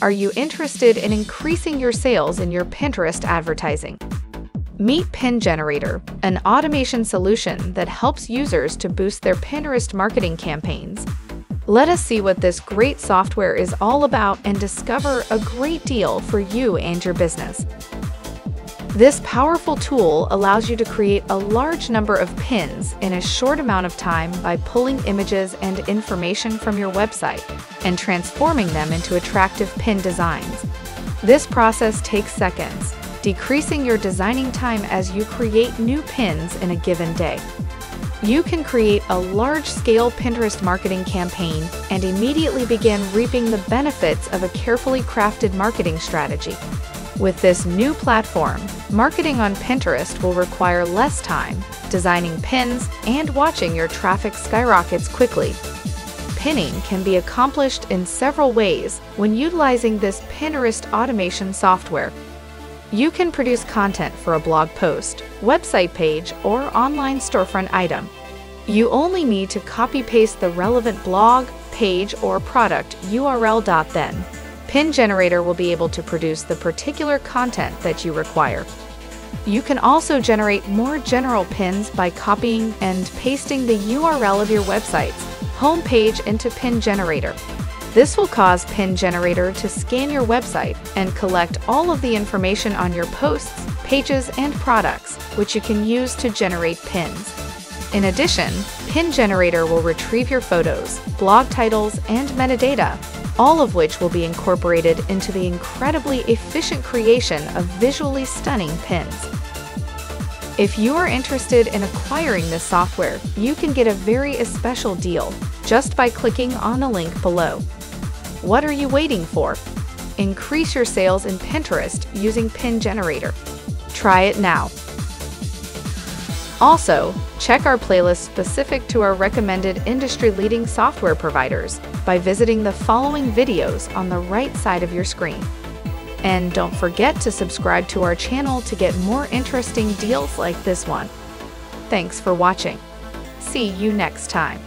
Are you interested in increasing your sales in your Pinterest advertising? Meet Pin Generator, an automation solution that helps users to boost their Pinterest marketing campaigns. Let us see what this great software is all about and discover a great deal for you and your business. This powerful tool allows you to create a large number of pins in a short amount of time by pulling images and information from your website and transforming them into attractive pin designs. This process takes seconds, decreasing your designing time as you create new pins in a given day. You can create a large-scale Pinterest marketing campaign and immediately begin reaping the benefits of a carefully crafted marketing strategy. With this new platform, marketing on Pinterest will require less time, designing pins, and watching your traffic skyrockets quickly. Pinning can be accomplished in several ways when utilizing this Pinterest automation software. You can produce content for a blog post, website page, or online storefront item. You only need to copy-paste the relevant blog, page, or product URL. Then, Pin Generator will be able to produce the particular content that you require. You can also generate more general pins by copying and pasting the URL of your website's homepage into Pin Generator. This will cause Pin Generator to scan your website and collect all of the information on your posts, pages, and products, which you can use to generate pins. In addition, Pin Generator will retrieve your photos, blog titles, and metadata, all of which will be incorporated into the incredibly efficient creation of visually stunning pins. If you are interested in acquiring this software, you can get a very special deal just by clicking on the link below. What are you waiting for? Increase your sales in Pinterest using Pin Generator. Try it now. Also, check our playlist specific to our recommended industry-leading software providers by visiting the following videos on the right side of your screen. And don't forget to subscribe to our channel to get more interesting deals like this one. Thanks for watching. See you next time.